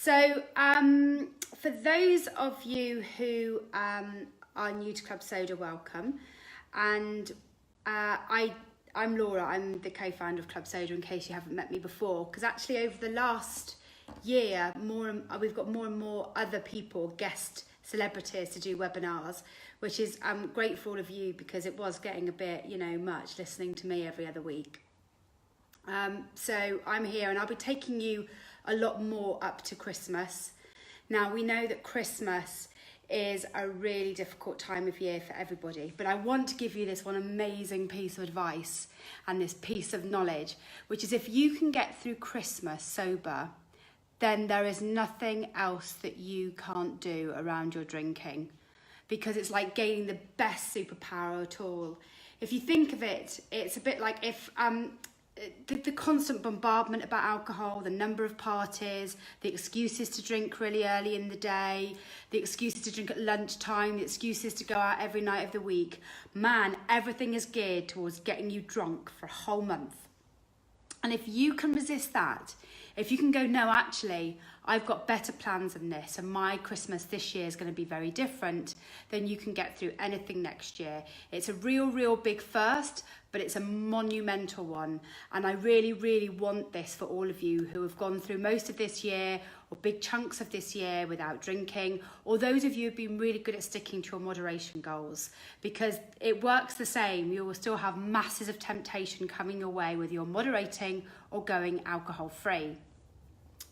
So for those of you who are new to Club Soda, welcome. And I'm Laura, I'm the co-founder of Club Soda, in case you haven't met me before, because actually over the last year, we've got more and more other people, guest celebrities, to do webinars, which is great for all of you, because it was getting a bit, much listening to me every other week. So I'm here and I'll be taking you a lot more up to Christmas. Now, we know that Christmas is a really difficult time of year for everybody, but I want to give you this one amazing piece of advice and this piece of knowledge, which is if you can get through Christmas sober, then there is nothing else that you can't do around your drinking, because it's like gaining the best superpower at all. If you think of it, it's a bit like if the constant bombardment about alcohol, the number of parties, the excuses to drink really early in the day, the excuses to drink at lunchtime, the excuses to go out every night of the week. Man, everything is geared towards getting you drunk for a whole month. And if you can resist that, if you can go, no, actually, I've got better plans than this, and my Christmas this year is going to be very different, then you can get through anything next year. It's a real big first, but it's a monumental one. And I really, really want this for all of you who have gone through most of this year or big chunks of this year without drinking, or those of you who've been really good at sticking to your moderation goals, because it works the same. You will still have masses of temptation coming your way whether you're moderating or going alcohol free.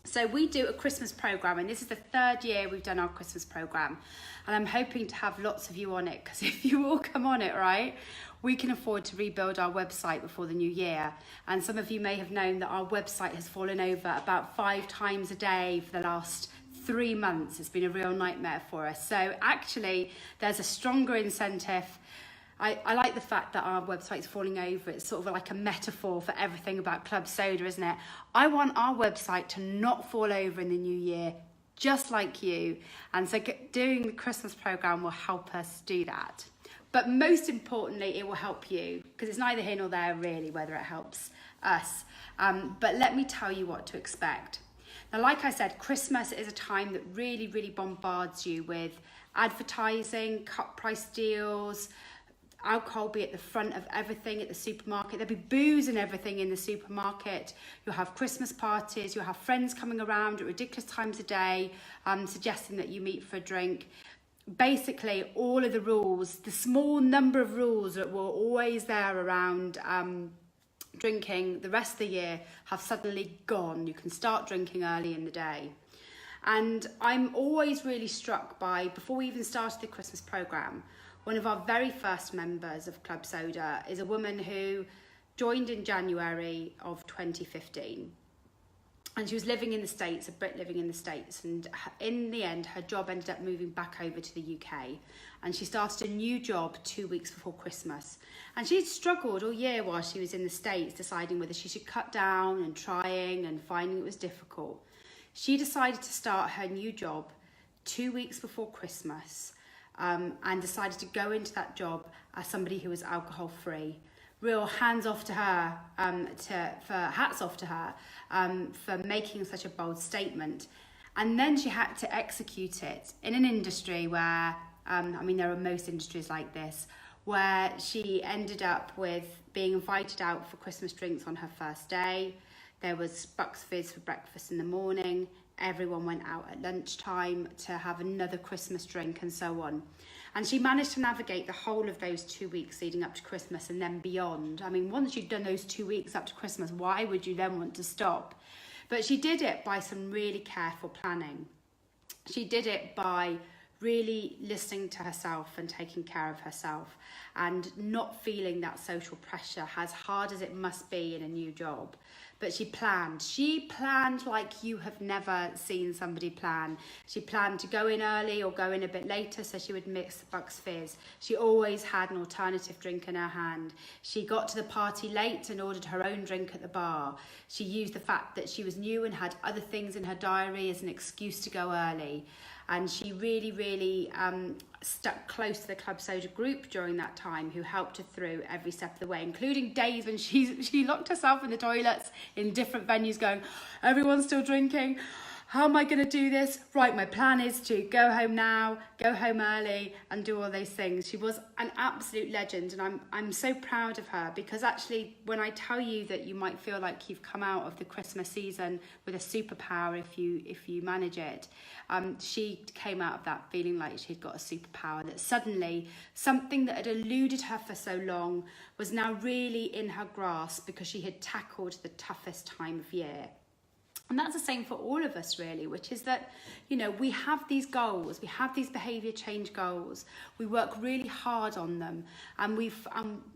So we do a Christmas programme, and this is the third year we've done our Christmas programme, and I'm hoping to have lots of you on it, because if you all come on it, right, we can afford to rebuild our website before the new year. And some of you may have known that our website has fallen over about 5 times a day for the last 3 months. It's been a real nightmare for us. So actually there's a stronger incentive. I like the fact that our website's falling over. It's sort of like a metaphor for everything about Club Soda, isn't it? I want our website to not fall over in the new year, just like you. And so doing the Christmas programme will help us do that. But most importantly, it will help you, because it's neither here nor there really whether it helps us. But let me tell you what to expect. Now, like I said, Christmas is a time that really bombards you with advertising, cut price deals. Alcohol be at the front of everything at the supermarket. There'll be booze and everything in the supermarket. You'll have Christmas parties. You'll have friends coming around at ridiculous times of day, suggesting that you meet for a drink. Basically, all of the rules, the small number of rules that were always there around drinking the rest of the year, have suddenly gone. You can start drinking early in the day. And I'm always really struck by, before we even started the Christmas programme, one of our very first members of Club Soda is a woman who joined in January of 2015. And she was living in the States, a Brit living in the States. And in the end, her job ended up moving back over to the UK. And she started a new job 2 weeks before Christmas. And she'd struggled all year while she was in the States, deciding whether she should cut down and trying and finding it was difficult. She decided to start her new job 2 weeks before Christmas. And decided to go into that job as somebody who was alcohol free. Real hands off to her, hats off to her for making such a bold statement. And then she had to execute it in an industry where, there are most industries like this, where she ended up with being invited out for Christmas drinks on her first day. There was Bucks Fizz for breakfast in the morning. Everyone went out at lunchtime to have another Christmas drink and so on. And she managed to navigate the whole of those 2 weeks leading up to Christmas and then beyond. I mean, once you've done those 2 weeks up to Christmas, why would you then want to stop? But she did it by some really careful planning. She did it by really listening to herself and taking care of herself and not feeling that social pressure, as hard as it must be in a new job. But she planned like you have never seen somebody plan. She planned to go in early or go in a bit later, so she would mix the Bucks Fizz. She always had an alternative drink in her hand. She got to the party late and ordered her own drink at the bar. She used the fact that she was new and had other things in her diary as an excuse to go early. And she really stuck close to the Club Soda group during that time, who helped her through every step of the way, including days when she locked herself in the toilets in different venues going, everyone's still drinking, how am I going to do this? Right, my plan is to go home now, go home early and do all those things. She was an absolute legend, and I'm so proud of her, because actually when I tell you that you might feel like you've come out of the Christmas season with a superpower if you manage it, she came out of that feeling like she'd got a superpower, that suddenly something that had eluded her for so long was now really in her grasp because she had tackled the toughest time of year. And that's the same for all of us, really, which is that, you know, we have these goals, we have these behaviour change goals, we work really hard on them, and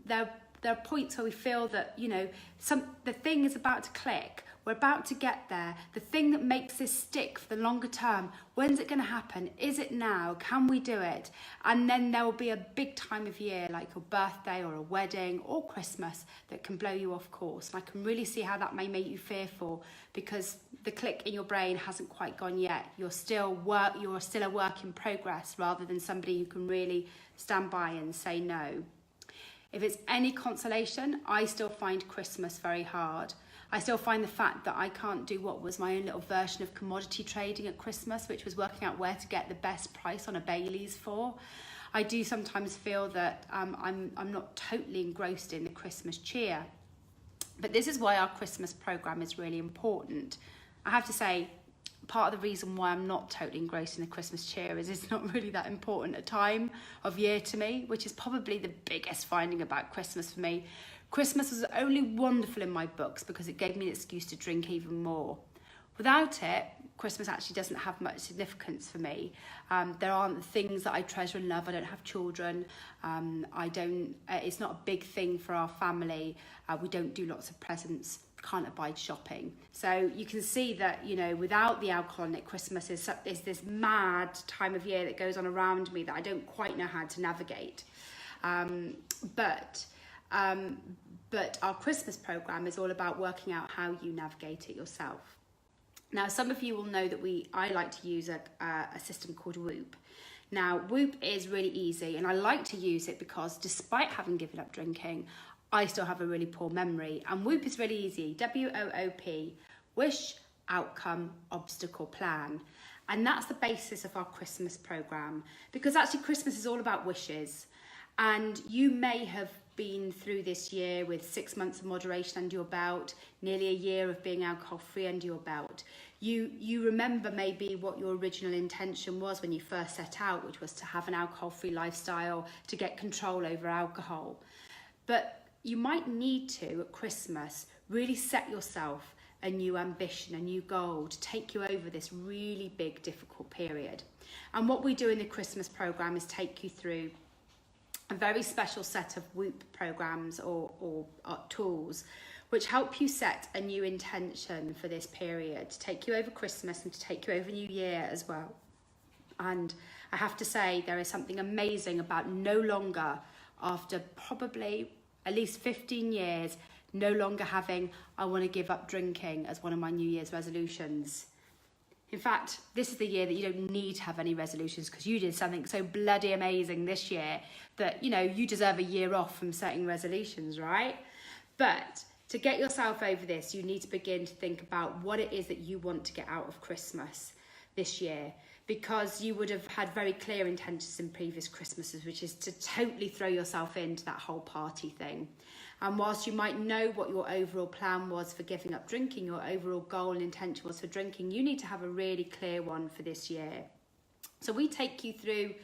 there are points where we feel that, you know, the thing is about to click, we're about to get there, the thing that makes this stick for the longer term, when's it going to happen? Is it now? Can we do it? And then there will be a big time of year like your birthday or a wedding or Christmas that can blow you off course. And I can really see how that may make you fearful, because the click in your brain hasn't quite gone yet. You're still a work in progress, rather than somebody who can really stand by and say no. If it's any consolation, I still find Christmas very hard. I still find the fact that I can't do what was my own little version of commodity trading at Christmas, which was working out where to get the best price on a Baileys for. I do sometimes feel that I'm not totally engrossed in the Christmas cheer. But this is why our Christmas programme is really important. I have to say, part of the reason why I'm not totally engrossed in the Christmas cheer is it's not really that important a time of year to me, which is probably the biggest finding about Christmas for me. Christmas was only wonderful in my books because it gave me an excuse to drink even more. Without it, Christmas actually doesn't have much significance for me. There aren't things that I treasure and love. I don't have children. It's not a big thing for our family. We don't do lots of presents. Can't abide shopping. So you can see that, you know, without the alcohol in it, Christmas is this mad time of year that goes on around me that I don't quite know how to navigate. But our Christmas programme is all about working out how you navigate it yourself. Now, some of you will know that I like to use a system called Whoop. Now, Whoop is really easy, and I like to use it because despite having given up drinking, I still have a really poor memory. And Whoop is really easy. WOOP, wish, outcome, obstacle, plan. And that's the basis of our Christmas programme, because actually Christmas is all about wishes. And you may have been through this year with 6 months of moderation under your belt, nearly a year of being alcohol free under your belt. You remember maybe what your original intention was when you first set out, which was to have an alcohol free lifestyle, to get control over alcohol. But you might need to, at Christmas, really set yourself a new ambition, a new goal to take you over this really big, difficult period. And what we do in the Christmas programme is take you through a very special set of Whoop programs or tools which help you set a new intention for this period, to take you over Christmas and to take you over New Year as well. And I have to say, there is something amazing about no longer, after probably at least 15 years, no longer having, I want to give up drinking as one of my New Year's resolutions. In fact, this is the year that you don't need to have any resolutions, because you did something so bloody amazing this year that, you know, you deserve a year off from setting resolutions, right? But to get yourself over this, you need to begin to think about what it is that you want to get out of Christmas this year, because you would have had very clear intentions in previous Christmases, which is to totally throw yourself into that whole party thing. And whilst you might know what your overall plan was for giving up drinking, your overall goal and intention was for drinking, you need to have a really clear one for this year. So we take you through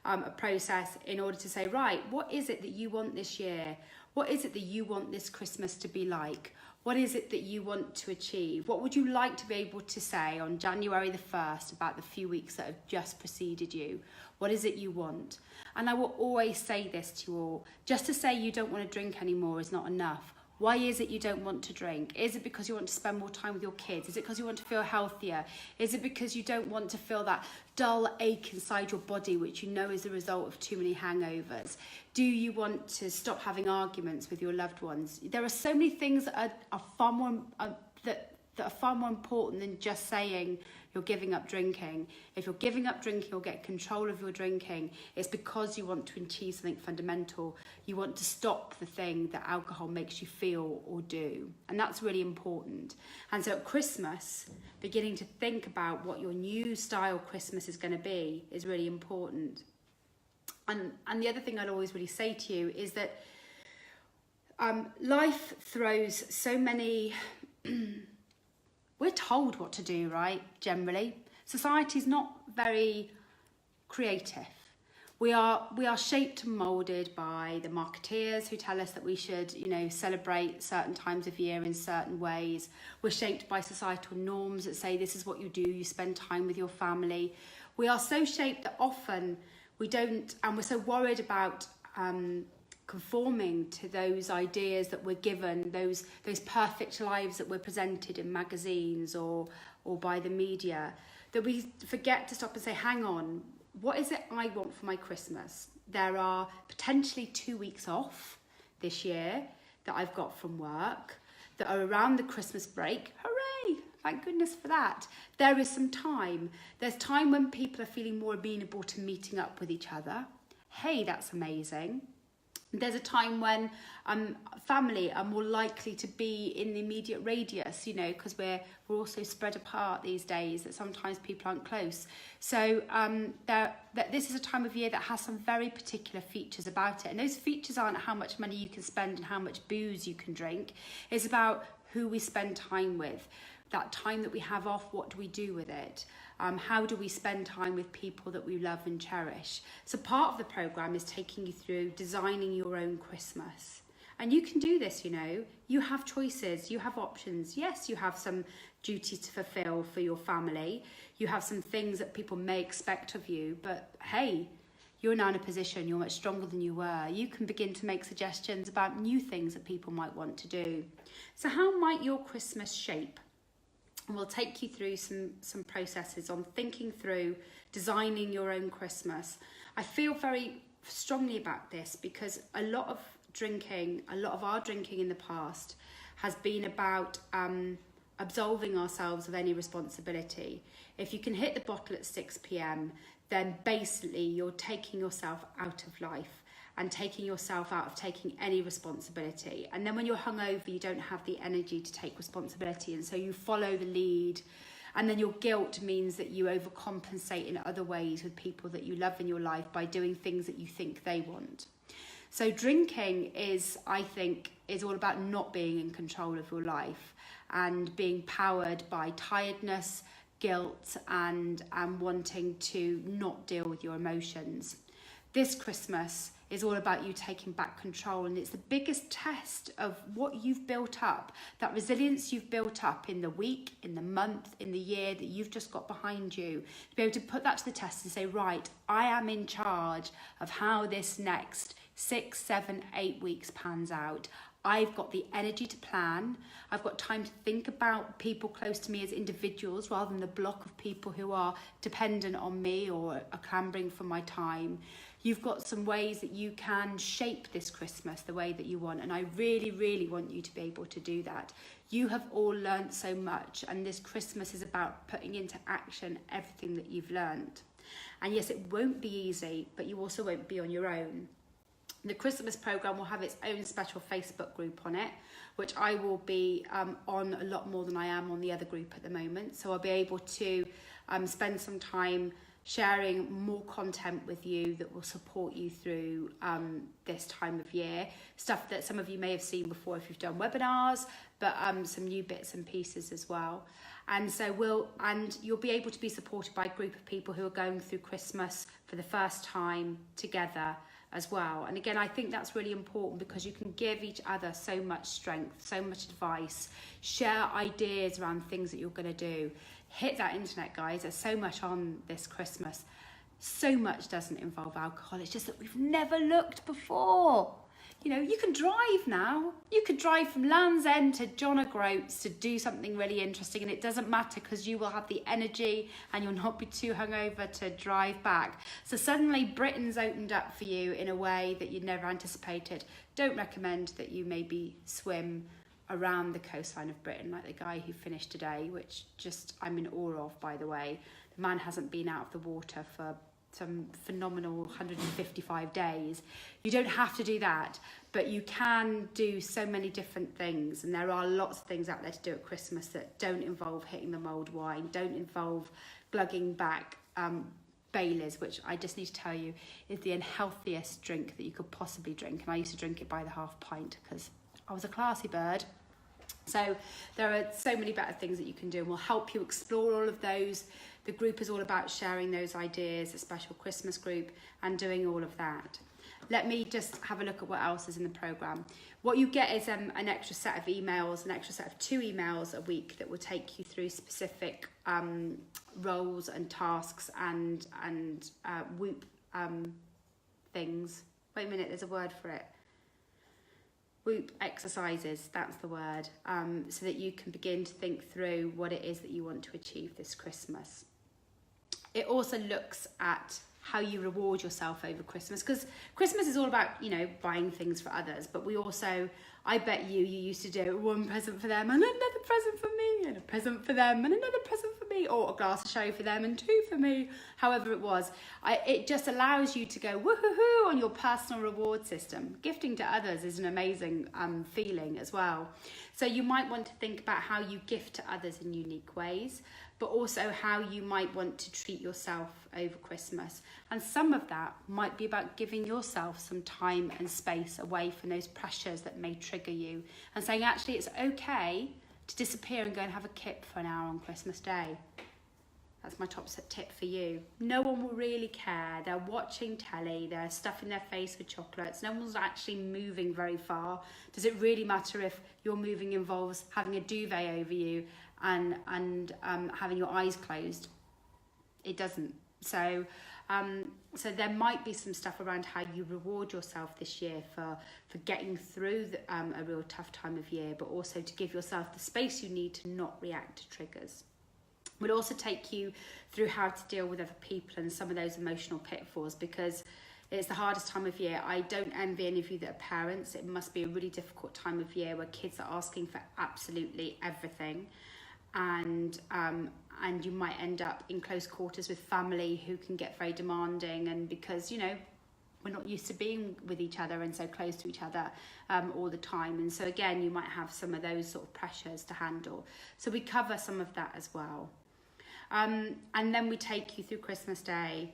a process in order to say, right, what is it that you want this year? What is it that you want this Christmas to be like? What is it that you want to achieve? What would you like to be able to say on January the 1st about the few weeks that have just preceded you? What is it you want? And I will always say this to you all. Just to say you don't want to drink anymore is not enough. Why is it you don't want to drink? Is it because you want to spend more time with your kids? Is it because you want to feel healthier? Is it because you don't want to feel that dull ache inside your body, which you know is the result of too many hangovers? Do you want to stop having arguments with your loved ones? There are so many things that are far more that are far more important than just saying you're giving up drinking. If you're giving up drinking or get control of your drinking, it's because you want to achieve something fundamental. You want to stop the thing that alcohol makes you feel or do. And that's really important. And so at Christmas, beginning to think about what your new style Christmas is going to be is really important. And the other thing I'd always really say to you is that life throws so many... We're told what to do, right? Generally. Society's not very creative. We are shaped and moulded by the marketeers who tell us that we should, celebrate certain times of year in certain ways. We're shaped by societal norms that say this is what you do, you spend time with your family. We are so shaped that often we don't, and we're so worried about conforming to those ideas that we're given, those perfect lives that we're presented in magazines or by the media, that we forget to stop and say, hang on, what is it I want for my Christmas? There are potentially 2 weeks off this year that I've got from work that are around the Christmas break. Hooray! Thank goodness for that. There is some time. There's time when people are feeling more amenable to meeting up with each other. Hey, that's amazing. There's a time when family are more likely to be in the immediate radius, because we're also spread apart these days, that sometimes people aren't close. So this is a time of year that has some very particular features about it. And those features aren't how much money you can spend and how much booze you can drink. It's about who we spend time with. That time that we have off, what do we do with it? How do we spend time with people that we love and cherish? So part of the programme is taking you through designing your own Christmas. And you can do this, you have choices, you have options. Yes, you have some duties to fulfil for your family. You have some things that people may expect of you, but hey, you're now in a position, you're much stronger than you were. You can begin to make suggestions about new things that people might want to do. So how might your Christmas shape? And we'll take you through some processes on thinking through designing your own Christmas. I feel very strongly about this because a lot of our drinking in the past has been about absolving ourselves of any responsibility. If you can hit the bottle at 6 p.m, then basically you're taking yourself out of life and taking yourself out of taking any responsibility. And then when you're hungover, you don't have the energy to take responsibility. And so you follow the lead. And then your guilt means that you overcompensate in other ways with people that you love in your life by doing things that you think they want. So drinking I think, is all about not being in control of your life and being powered by tiredness, guilt, and wanting to not deal with your emotions. This Christmas is all about you taking back control, and it's the biggest test of what you've built up, that resilience you've built up in the week, in the month, in the year that you've just got behind you, to be able to put that to the test and say, right, I am in charge of how this next 6, 7, 8 weeks pans out. I've got the energy to plan. I've got time to think about people close to me as individuals rather than the block of people who are dependent on me or are clambering for my time. You've got some ways that you can shape this Christmas the way that you want. And I really, really want you to be able to do that. You have all learned so much. And this Christmas is about putting into action everything that you've learned. And yes, it won't be easy, but you also won't be on your own. The Christmas programme will have its own special Facebook group on it, which I will be on a lot more than I am on the other group at the moment. So I'll be able to spend some time sharing more content with you that will support you through this time of year. Stuff that some of you may have seen before if you've done webinars, but some new bits and pieces as well. And so you'll be able to be supported by a group of people who are going through Christmas for the first time together as well. And again, I think that's really important because you can give each other so much strength, so much advice, share ideas around things that you're going to do. Hit that internet, guys. There's so much on this Christmas. So much doesn't involve alcohol. It's just that we've never looked before. You can drive now. You could drive from Land's End to John O'Groats to do something really interesting, and it doesn't matter because you will have the energy and you'll not be too hungover to drive back. So suddenly Britain's opened up for you in a way that you'd never anticipated. Don't recommend that you maybe swim around the coastline of Britain like the guy who finished today, which just I'm in awe of, by the way. The man hasn't been out of the water for some phenomenal 155 days. You don't have to do that, but you can do so many different things, and there are lots of things out there to do at Christmas that don't involve hitting the mulled wine, don't involve glugging back Baileys, which I just need to tell you is the unhealthiest drink that you could possibly drink, and I used to drink it by the half pint because I was a classy bird. So there are so many better things that you can do, and we'll help you explore all of those. The group is all about sharing those ideas, a special Christmas group, and doing all of that. Let me just have a look at what else is in the programme. What you get is an extra set of emails, an extra set of 2 emails a week that will take you through specific roles and tasks and Whoop things. Wait a minute, there's a word for it. Whoop exercises, that's the word, so that you can begin to think through what it is that you want to achieve this Christmas. It also looks at how you reward yourself over Christmas, because Christmas is all about, you know, buying things for others, but we also, I bet you used to do one present for them and another present for me and a present for them and another present for me, or a glass of sherry for them and 2 for me, however it was. It just allows you to go woohoo on your personal reward system. Gifting to others is an amazing feeling as well. So you might want to think about how you gift to others in unique ways, but also how you might want to treat yourself over Christmas. And some of that might be about giving yourself some time and space away from those pressures that may trigger you, and saying, actually, it's okay to disappear and go and have a kip for an hour on Christmas Day. That's my top tip for you. No one will really care. They're watching telly, they're stuffing their face with chocolates. No one's actually moving very far. Does it really matter if your moving involves having a duvet over you and having your eyes closed? It doesn't. So there might be some stuff around how you reward yourself this year for getting through a real tough time of year, but also to give yourself the space you need to not react to triggers. We'll also take you through how to deal with other people and some of those emotional pitfalls, because it's the hardest time of year. I don't envy any of you that are parents. It must be a really difficult time of year where kids are asking for absolutely everything, and you might end up in close quarters with family who can get very demanding, and because, you know, we're not used to being with each other and so close to each other all the time, and so again you might have some of those sort of pressures to handle. So we cover some of that as well. And then we take you through Christmas Day,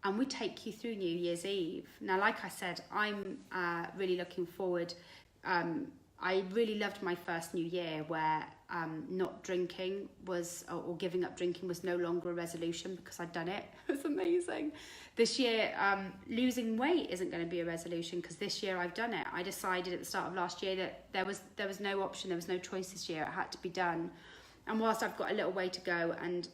and we take you through New Year's Eve. Now, like I said, I'm really looking forward. I really loved my first New Year, where not drinking was, or giving up drinking was no longer a resolution, because I'd done it. It was amazing. This year, losing weight isn't going to be a resolution, because this year I've done it. I decided at the start of last year that there was no option, there was no choice this year. It had to be done. And whilst I've got a little way to go, and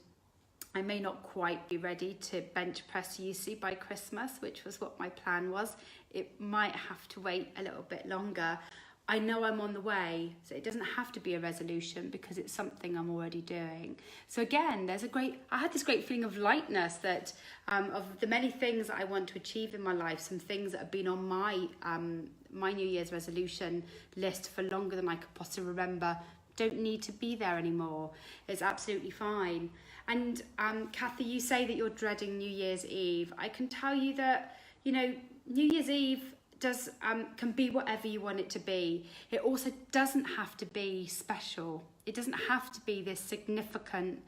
I may not quite be ready to bench press UC by Christmas, which was what my plan was, it might have to wait a little bit longer. I know I'm on the way, so it doesn't have to be a resolution, because it's something I'm already doing. So again, I had this great feeling of lightness, that of the many things that I want to achieve in my life, some things that have been on my New Year's resolution list for longer than I could possibly remember, don't need to be there anymore. It's absolutely fine. And Kathy, you say that you're dreading New Year's Eve. I can tell you that, you know, New Year's Eve can be whatever you want it to be. It also doesn't have to be special. It doesn't have to be this significant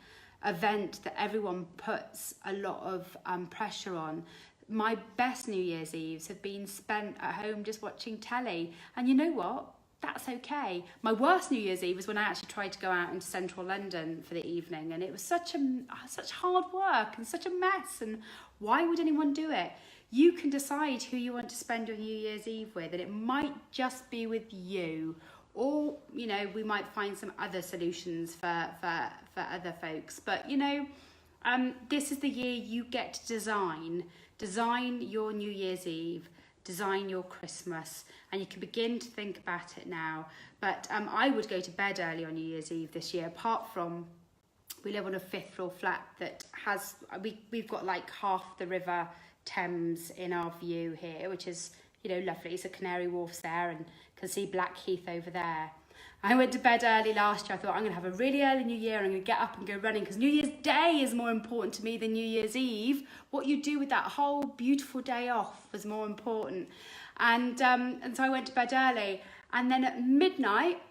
event that everyone puts a lot of pressure on. My best New Year's Eves have been spent at home just watching telly, and you know what? That's okay. My worst New Year's Eve was when I actually tried to go out into central London for the evening, and it was such hard work and such a mess, and why would anyone do it? You can decide who you want to spend your New Year's Eve with, and it might just be with you, or, you know, we might find some other solutions for other folks. But, you know, this is the year you get to design your New Year's Eve, design your Christmas, and you can begin to think about it now. But I would go to bed early on New Year's Eve this year, apart from we live on a 5th floor flat that has, we've got like half the River Thames in our view here, which is, you know, lovely. So Canary Wharf's there, and can see Blackheath over there. I went to bed early last year. I thought I'm going to have a really early New Year. I'm going to get up and go running because New Year's Day is more important to me than New Year's Eve. What you do with that whole beautiful day off was more important. And so I went to bed early. And then at midnight,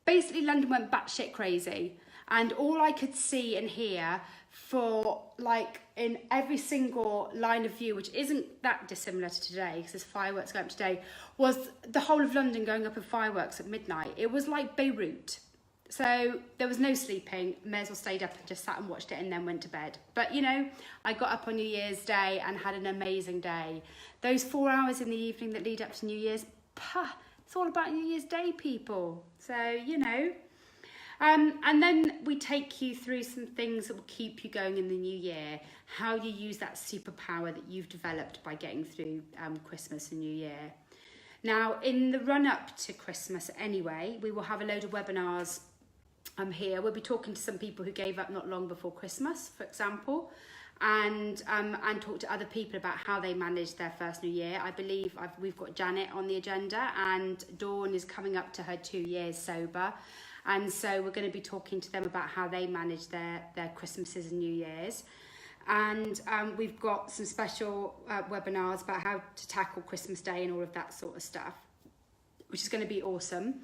basically London went batshit crazy. And all I could see and hear for like in every single line of view, which isn't that dissimilar to today because there's fireworks going up today, was the whole of London going up in fireworks at midnight. It was like Beirut. So there was no sleeping. May as well stayed up and just sat and watched it and then went to bed. But you know, I got up on New Year's Day and had an amazing day. Those 4 hours in the evening that lead up to New Year's, it's all about New Year's Day, people. So, you know. And then we take you through some things that will keep you going in the new year, how you use that superpower that you've developed by getting through Christmas and New Year. Now, in the run-up to Christmas anyway, we will have a load of webinars here. We'll be talking to some people who gave up not long before Christmas, for example, and talk to other people about how they managed their first New Year. I believe we've got Janet on the agenda, and Dawn is coming up to her 2 years sober. And so we're going to be talking to them about how they manage their Christmases and New Years. And we've got some special webinars about how to tackle Christmas Day and all of that sort of stuff, which is going to be awesome.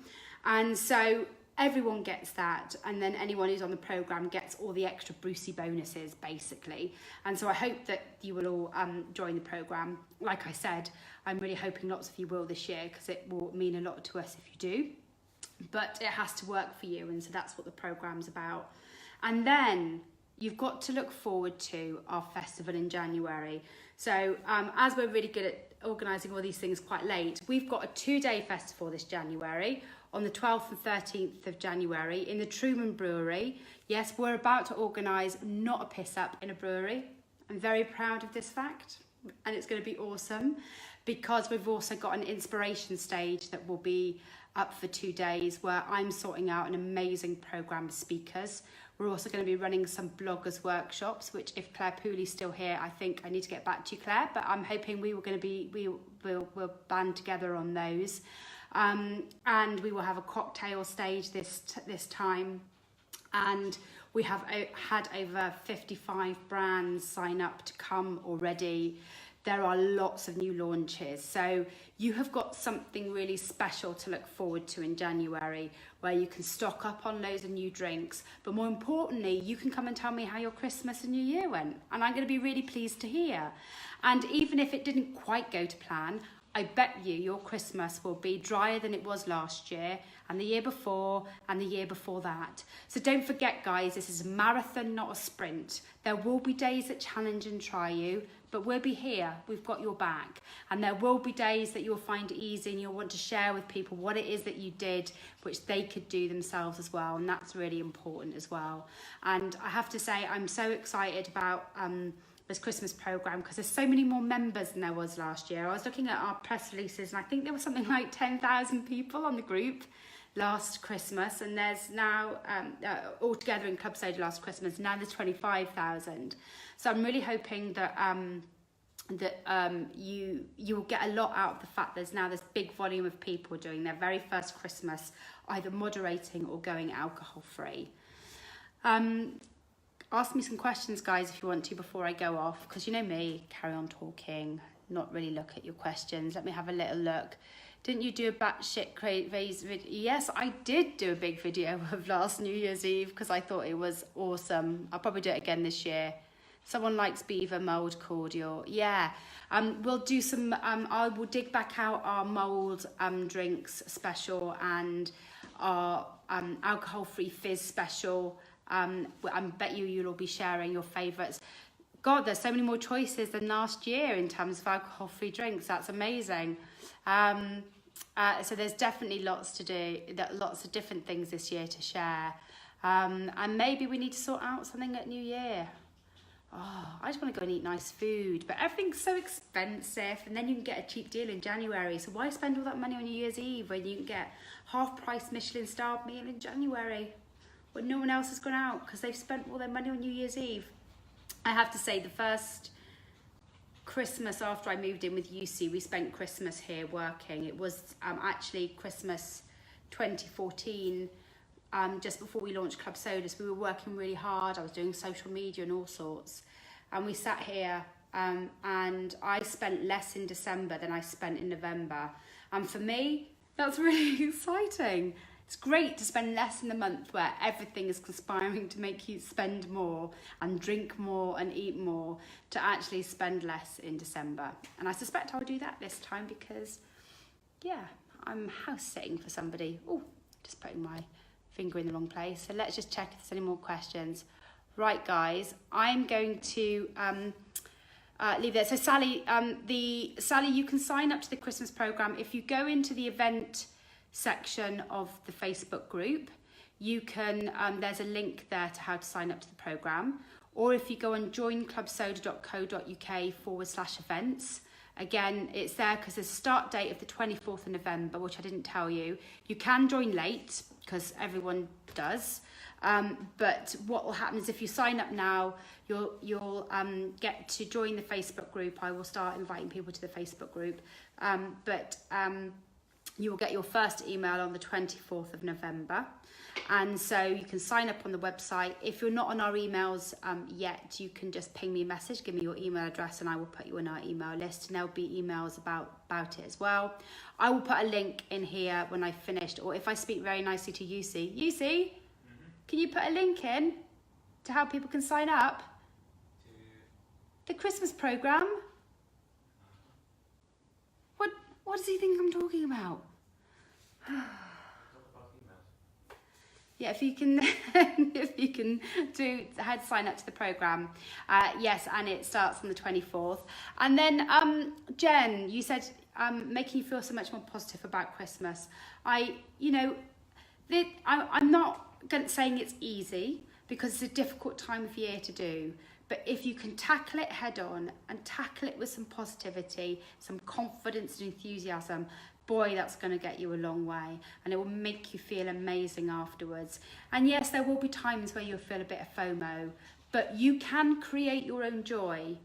And so everyone gets that. And then anyone who's on the programme gets all the extra Brucey bonuses, basically. And so I hope that you will all join the programme. Like I said, I'm really hoping lots of you will this year because it will mean a lot to us if you do. But it has to work for you, and so that's what the programme's about. And then you've got to look forward to our festival in January. So as we're really good at organising all these things quite late, we've got a 2-day festival this January on the 12th and 13th of January in the Truman Brewery. Yes, we're about to organise not a piss up in a brewery. I'm very proud of this fact, and it's going to be awesome because we've also got an inspiration stage that will be up for 2 days where I'm sorting out an amazing programme of speakers. We're also going to be running some bloggers workshops, which if Claire Pooley's still here, I think I need to get back to you, Claire, but I'm hoping we'll band together on those. And we will have a cocktail stage this time. And we have had over 55 brands sign up to come already. There are lots of new launches. So you have got something really special to look forward to in January where you can stock up on loads of new drinks. But more importantly, you can come and tell me how your Christmas and New Year went. And I'm going to be really pleased to hear. And even if it didn't quite go to plan, I bet you your Christmas will be drier than it was last year and the year before and the year before that. So don't forget, guys, this is a marathon, not a sprint. There will be days that challenge and try you, but we'll be here. We've got your back. And there will be days that you'll find it easy and you'll want to share with people what it is that you did, which they could do themselves as well. And that's really important as well. And I have to say, I'm so excited about this Christmas programme because there's so many more members than there was last year. I was looking at our press releases and I think there was something like 10,000 people on the group last Christmas, and there's now altogether in Club Soda last Christmas, now there's 25,000. So I'm really hoping that you will get a lot out of the fact there's now this big volume of people doing their very first Christmas either moderating or going alcohol free. Ask me some questions, guys, if you want to before I go off, because you know me, carry on talking, not really look at your questions. Let me have a little look. Didn't you do a batshit crazy video? Yes, I did do a big video of last New Year's Eve because I thought it was awesome. I'll probably do it again this year. Someone likes beaver mould cordial. Yeah, we'll do some, I will dig back out our mould drinks special and our alcohol-free fizz special. I bet you'll all be sharing your favourites. God, there's so many more choices than last year in terms of alcohol-free drinks. That's amazing. So there's definitely lots to do, lots of different things this year to share. And maybe we need to sort out something at New Year. Oh, I just want to go and eat nice food, but everything's so expensive, and then you can get a cheap deal in January. So why spend all that money on New Year's Eve when you can get half-price Michelin-starred meal in January when no one else has gone out because they've spent all their money on New Year's Eve? I have to say, the first Christmas after I moved in with UC, we spent Christmas here working. It was actually Christmas 2014, just before we launched Club Sodas. We were working really hard. I was doing social media and all sorts. And we sat here and I spent less in December than I spent in November. And for me, that's really exciting. It's great to spend less in the month where everything is conspiring to make you spend more and drink more and eat more, to actually spend less in December. And I suspect I'll do that this time because, yeah, I'm house sitting for somebody. Oh, just putting my finger in the wrong place. So let's just check if there's any more questions. Right, guys, I'm going to leave there. So Sally, Sally, you can sign up to the Christmas programme. If you go into the event section of the Facebook group, you can, there's a link there to how to sign up to the programme. Or if you go on joinclubsoda.co.uk/events, again, it's there because there's a start date of the 24th of November, which I didn't tell you. You can join late because everyone does. But what will happen is if you sign up now, you'll get to join the Facebook group. I will start inviting people to the Facebook group. You will get your first email on the 24th of November. And so you can sign up on the website. If you're not on our emails yet, you can just ping me a message, give me your email address, and I will put you on our email list. And there'll be emails about it as well. I will put a link in here when I've finished, or if I speak very nicely to Yusi, can you put a link in to how people can sign up? The Christmas programme? What does he think I'm talking about? Yeah, if you can do how to sign up to the programme. Yes, and it starts on the 24th. And then Jen, you said making you feel so much more positive about Christmas. I'm not saying it's easy because it's a difficult time of year to do. But if you can tackle it head on and tackle it with some positivity, some confidence and enthusiasm, boy, that's going to get you a long way, and it will make you feel amazing afterwards. And yes, there will be times where you'll feel a bit of FOMO, but you can create your own joy.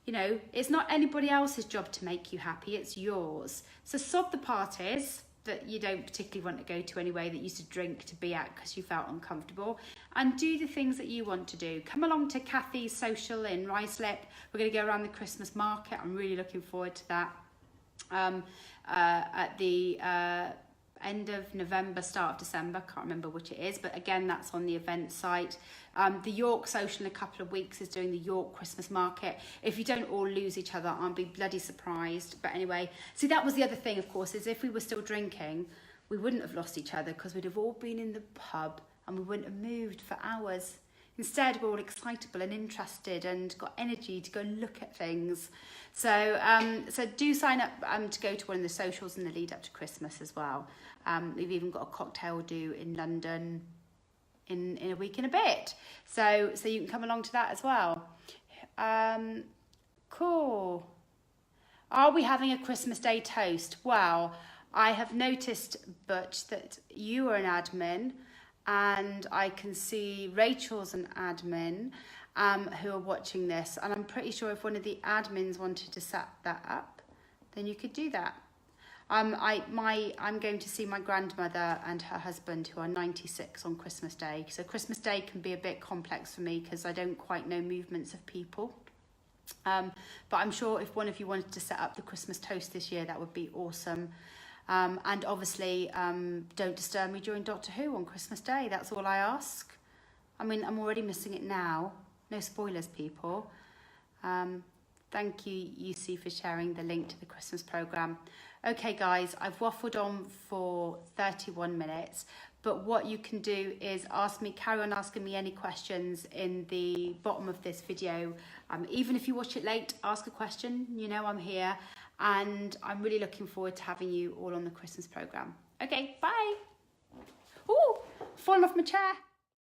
You know, it's not anybody else's job to make you happy, it's yours. So sod the parties that you don't particularly want to go to anyway, that you used to drink to be at because you felt uncomfortable, and do the things that you want to do. Come along to Kathy's social in Ruislip. We're going to go around the Christmas market. I'm really looking forward to that. At the end of November, start of December, can't remember which it is, but again, that's on the event site. The York social in a couple of weeks is doing the York Christmas market. If you don't all lose each other, I'll be bloody surprised. But anyway, see, that was the other thing, of course, is if we were still drinking, we wouldn't have lost each other because we'd have all been in the pub and we wouldn't have moved for hours. Instead, we're all excitable and interested and got energy to go and look at things. So do sign up to go to one of the socials in the lead up to Christmas as well. We've even got a cocktail due in London in a week and a bit. So you can come along to that as well. Cool. Are we having a Christmas Day toast? Well, I have noticed, Butch, that you are an admin, and I can see Rachel's an admin who are watching this, and I'm pretty sure if one of the admins wanted to set that up, then you could do that. I'm going to see my grandmother and her husband, who are 96, on Christmas Day. So Christmas Day can be a bit complex for me because I don't quite know movements of people. But I'm sure if one of you wanted to set up the Christmas toast this year, that would be awesome. And obviously, don't disturb me during Doctor Who on Christmas Day. That's all I ask. I mean, I'm already missing it now. No spoilers, people. Thank you, UC, for sharing the link to the Christmas programme. Okay, guys, I've waffled on for 31 minutes. But what you can do is carry on asking me any questions in the bottom of this video. Even if you watch it late, ask a question. You know I'm here. And I'm really looking forward to having you all on the Christmas programme. Okay, bye. Ooh, falling off my chair.